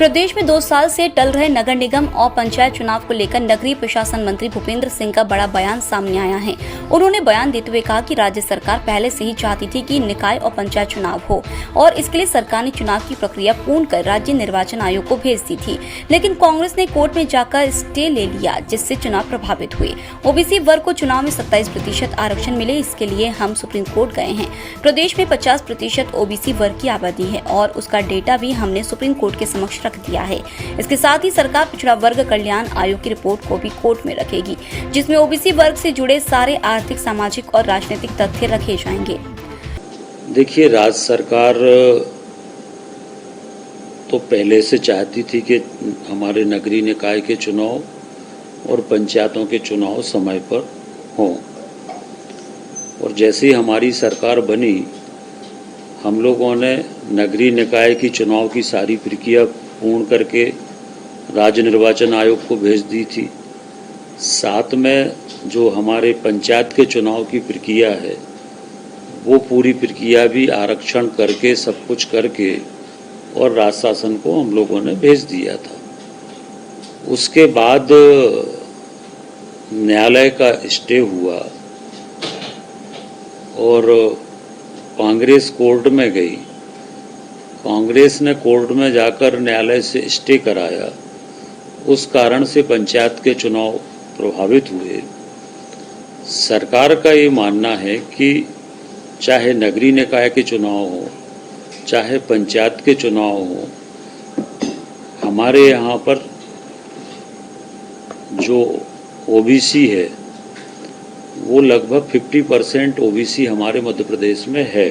प्रदेश में 2 साल से टल रहे नगर निगम और पंचायत चुनाव को लेकर नगरीय प्रशासन मंत्री भूपेंद्र सिंह का बड़ा बयान सामने आया है। उन्होंने बयान देते हुए कहा कि राज्य सरकार पहले से ही चाहती थी कि निकाय और पंचायत चुनाव हो और इसके लिए सरकार ने चुनाव की प्रक्रिया पूर्ण कर राज्य निर्वाचन आयोग को भेज दी थी, लेकिन कांग्रेस ने कोर्ट में जाकर स्टे ले लिया, जिससे चुनाव प्रभावित हुए। ओबीसी वर्ग को चुनाव में 27% आरक्षण मिले, इसके लिए हम सुप्रीम कोर्ट गए हैं। प्रदेश में 50% ओबीसी वर्ग की आबादी है और उसका डेटा भी हमने सुप्रीम कोर्ट के समक्ष रख दिया है। इसके साथ ही सरकार पिछड़ा वर्ग कल्याण आयोग की रिपोर्ट को भी कोर्ट में रखेगी, जिसमें ओबीसी वर्ग से जुड़े सारे आर्थिक, सामाजिक और राजनीतिक तथ्य रखे जाएंगे। देखिए, राज्य सरकार तो पहले से चाहती थी कि हमारे नगरीय निकाय के चुनाव और पंचायतों के चुनाव समय पर हों, और जैसे ही हमारी सरकार बनी, हम लोगों ने नगरीय निकाय की चुनाव की सारी प्रक्रिया पूर्ण करके राज्य निर्वाचन आयोग को भेज दी थी। साथ में जो हमारे पंचायत के चुनाव की प्रक्रिया है, वो पूरी प्रक्रिया भी आरक्षण करके, सब कुछ करके और राज्य शासन को हम लोगों ने भेज दिया था। उसके बाद न्यायालय का स्टे हुआ और कांग्रेस कोर्ट में गई। कांग्रेस ने कोर्ट में जाकर न्यायालय से स्टे कराया, उस कारण से पंचायत के चुनाव प्रभावित हुए। सरकार का ये मानना है कि चाहे नगरीय निकाय के चुनाव हो, चाहे पंचायत के चुनाव हो, हमारे यहाँ पर जो ओबीसी है वो लगभग 50% ओबीसी हमारे मध्य प्रदेश में है।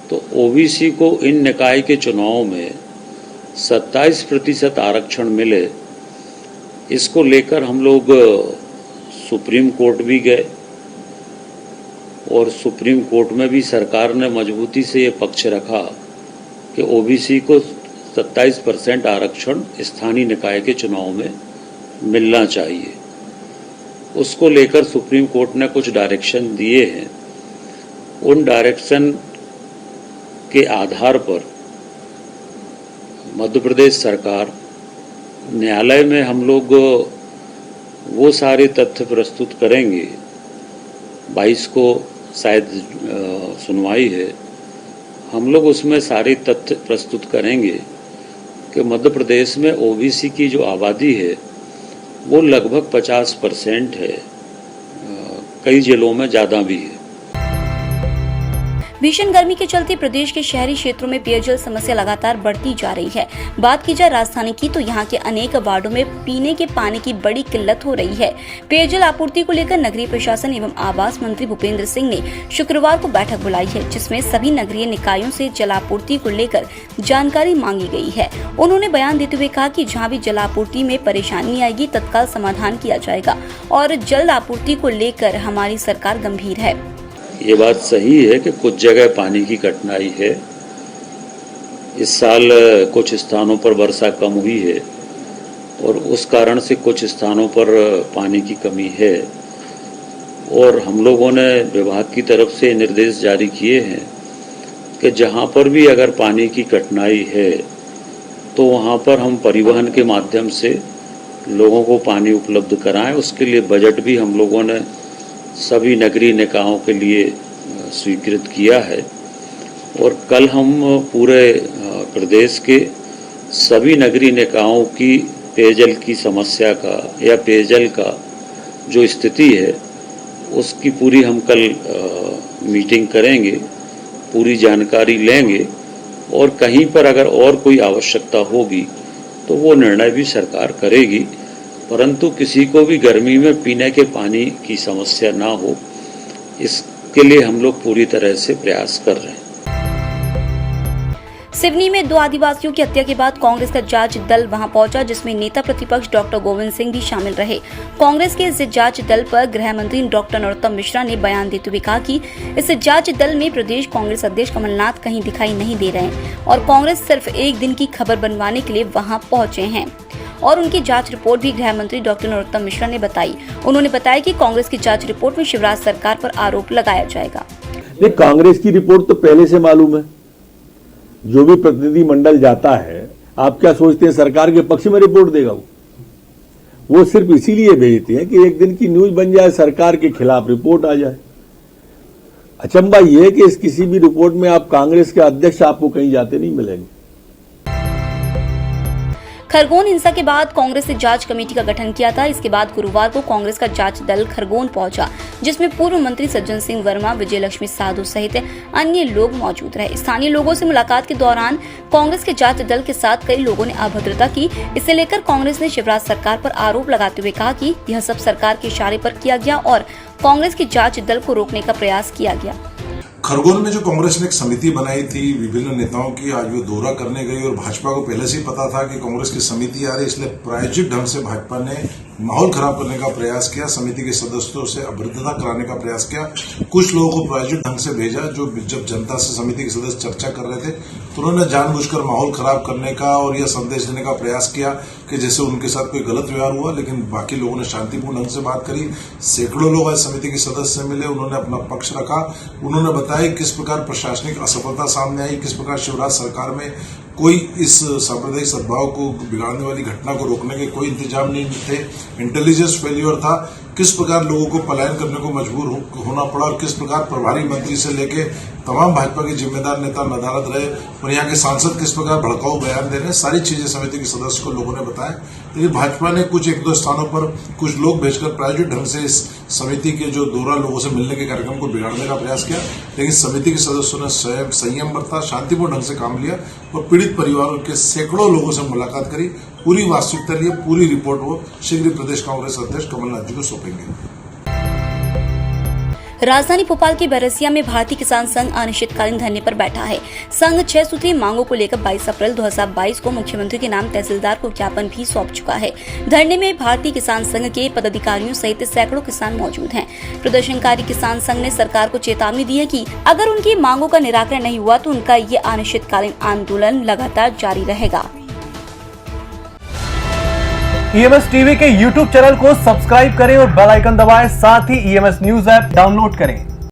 तो ओबीसी को इन निकाय के चुनाव में 27% आरक्षण मिले, इसको लेकर हम लोग सुप्रीम कोर्ट भी गए और सुप्रीम कोर्ट में भी सरकार ने मजबूती से ये पक्ष रखा कि ओबीसी को 27% आरक्षण स्थानीय निकाय के चुनाव में मिलना चाहिए। उसको लेकर सुप्रीम कोर्ट ने कुछ डायरेक्शन दिए हैं। उन डायरेक्शन के आधार पर मध्य प्रदेश सरकार न्यायालय में हम लोग वो सारे तथ्य प्रस्तुत करेंगे। 22 को शायद सुनवाई है, हम लोग उसमें सारे तथ्य प्रस्तुत करेंगे कि मध्य प्रदेश में ओबीसी की जो आबादी है वो लगभग 50% है, कई जिलों में ज़्यादा भी है। भीषण गर्मी के चलते प्रदेश के शहरी क्षेत्रों में पेयजल समस्या लगातार बढ़ती जा रही है। बात की जाए राजधानी की, तो यहाँ के अनेक वार्डों में पीने के पानी की बड़ी किल्लत हो रही है। पेयजल आपूर्ति को लेकर नगरीय प्रशासन एवं आवास मंत्री भूपेंद्र सिंह ने शुक्रवार को बैठक बुलाई है, जिसमें सभी नगरीय निकायों से जलापूर्ति को लेकर जानकारी मांगी गई है। उन्होंने बयान देते हुए कहा कि जहाँ भी जलापूर्ति में परेशानी आएगी, तत्काल समाधान किया जाएगा और जल आपूर्ति को लेकर हमारी सरकार गंभीर है। ये बात सही है कि कुछ जगह पानी की कठिनाई है। इस साल कुछ स्थानों पर वर्षा कम हुई है और उस कारण से कुछ स्थानों पर पानी की कमी है, और हम लोगों ने विभाग की तरफ से निर्देश जारी किए हैं कि जहां पर भी अगर पानी की कठिनाई है तो वहां पर हम परिवहन के माध्यम से लोगों को पानी उपलब्ध कराएं। उसके लिए बजट भी हम लोगों ने सभी नगरीय निकायों के लिए स्वीकृत किया है, और कल हम पूरे प्रदेश के सभी नगरीय निकायों की पेयजल की समस्या का या पेयजल का जो स्थिति है उसकी पूरी हम कल मीटिंग करेंगे, पूरी जानकारी लेंगे, और कहीं पर अगर और कोई आवश्यकता होगी तो वो निर्णय भी सरकार करेगी, परंतु किसी को भी गर्मी में पीने के पानी की समस्या ना हो, इसके लिए हम लोग पूरी तरह से प्रयास कर रहे हैं। सिवनी में 2 आदिवासियों की हत्या के बाद कांग्रेस का जांच दल वहां पहुंचा, जिसमें नेता प्रतिपक्ष डॉक्टर गोविंद सिंह भी शामिल रहे। कांग्रेस के इस जांच दल पर गृह मंत्री डॉक्टर नरोत्तम मिश्रा ने बयान देते हुए कहा कि इस जांच दल में प्रदेश कांग्रेस अध्यक्ष कमलनाथ कहीं दिखाई नहीं दे रहे हैं और कांग्रेस सिर्फ एक दिन की खबर बनवाने के लिए वहां पहुंचे हैं, और उनकी जांच रिपोर्ट भी गृह मंत्री डॉक्टर नरोत्तम मिश्रा ने बताई। उन्होंने बताया कि कांग्रेस की जांच रिपोर्ट में शिवराज सरकार पर आरोप लगाया जाएगा। कांग्रेस की रिपोर्ट तो पहले से मालूम है। जो भी प्रतिनिधि मंडल जाता है आप क्या सोचते हैं सरकार के पक्ष में रिपोर्ट देगा? वो सिर्फ इसीलिए भेजते हैं कि एक दिन की न्यूज बन जाए, सरकार के खिलाफ रिपोर्ट आ जाए। अचंबा ये है कि इस किसी भी रिपोर्ट में आप कांग्रेस के अध्यक्ष आपको कहीं जाते नहीं मिलेंगे। खरगोन हिंसा के बाद कांग्रेस ने जांच कमेटी का गठन किया था। इसके बाद गुरुवार को कांग्रेस का जांच दल खरगोन पहुंचा, जिसमें पूर्व मंत्री सज्जन सिंह वर्मा, विजयलक्ष्मी साधु सहित अन्य लोग मौजूद रहे। स्थानीय लोगों से मुलाकात के दौरान कांग्रेस के जांच दल के साथ कई लोगों ने अभद्रता की। इसे लेकर कांग्रेस ने शिवराज सरकार पर आरोप लगाते हुए कहा कि यह सब सरकार के इशारे पर किया गया और कांग्रेस के जांच दल को रोकने का प्रयास किया गया। खरगोन में जो कांग्रेस ने एक समिति बनाई थी विभिन्न नेताओं की, आज वो दौरा करने गई और भाजपा को पहले से ही पता था कि कांग्रेस की समिति आ रही, इसलिए प्रायोजित ढंग से भाजपा ने माहौल खराब करने का प्रयास किया, समिति के सदस्यों से अभद्रता कराने का प्रयास किया। कुछ लोगों को प्रायोजित ढंग से भेजा, जो जब जनता से समिति के सदस्य चर्चा कर रहे थे तो उन्होंने जानबूझकर माहौल खराब करने का और यह संदेश देने का प्रयास किया कि जैसे उनके साथ कोई गलत व्यवहार हुआ, लेकिन बाकी लोगों ने शांतिपूर्ण ढंग से बात करी। सैकड़ों लोग आज समिति के सदस्य मिले, उन्होंने अपना पक्ष रखा, उन्होंने बताया किस प्रकार प्रशासनिक असफलता सामने आई, किस प्रकार शिवराज सरकार में कोई इस सांप्रदायिक सद्भाव को बिगाड़ने वाली घटना को रोकने के कोई इंतजाम नहीं थे, इंटेलिजेंस फेल्योर था, किस प्रकार लोगों को पलायन करने को मजबूर होना पड़ा और किस प्रकार प्रभारी मंत्री से लेके तमाम भाजपा के जिम्मेदार नेता नदारद रहे और यहाँ के सांसद किस प्रकार भड़काऊ बयान दे रहे हैं, सारी चीजें समिति के सदस्य को लोगों ने बताया। लेकिन भाजपा ने कुछ एक दो स्थानों पर कुछ लोग भेजकर प्रायोजित ढंग से इस समिति के जो दौरा लोगों से मिलने के कार्यक्रम को बिगाड़ने का प्रयास किया, लेकिन समिति के सदस्यों ने स्वयं संयम बरता, शांतिपूर्ण ढंग से काम लिया और पीड़ित परिवारों के सैकड़ों लोगों से मुलाकात करी। पूरी वास्तविकता लिए पूरी रिपोर्ट वो शीघ्र प्रदेश कांग्रेस अध्यक्ष कमलनाथ जी को सौंपेंगे। राजधानी भोपाल के बैरसिया में भारतीय किसान संघ अनिश्चितकालीन धरने पर बैठा है। संघ 6 सूत्रीय मांगों को लेकर 22 अप्रैल 2022 को मुख्यमंत्री के नाम तहसीलदार को ज्ञापन भी सौंप चुका है। धरने में भारतीय किसान संघ के पदाधिकारियों सहित सैकड़ों किसान मौजूद हैं। प्रदर्शनकारी किसान संघ ने सरकार को चेतावनी दी है कि अगर उनकी मांगों का निराकरण नहीं हुआ तो उनका ये अनिश्चितकालीन आंदोलन लगातार जारी रहेगा। ईएमएस टीवी के YouTube चैनल को सब्सक्राइब करें और बेल आइकन दबाएं, साथ ही ईएमएस न्यूज ऐप डाउनलोड करें।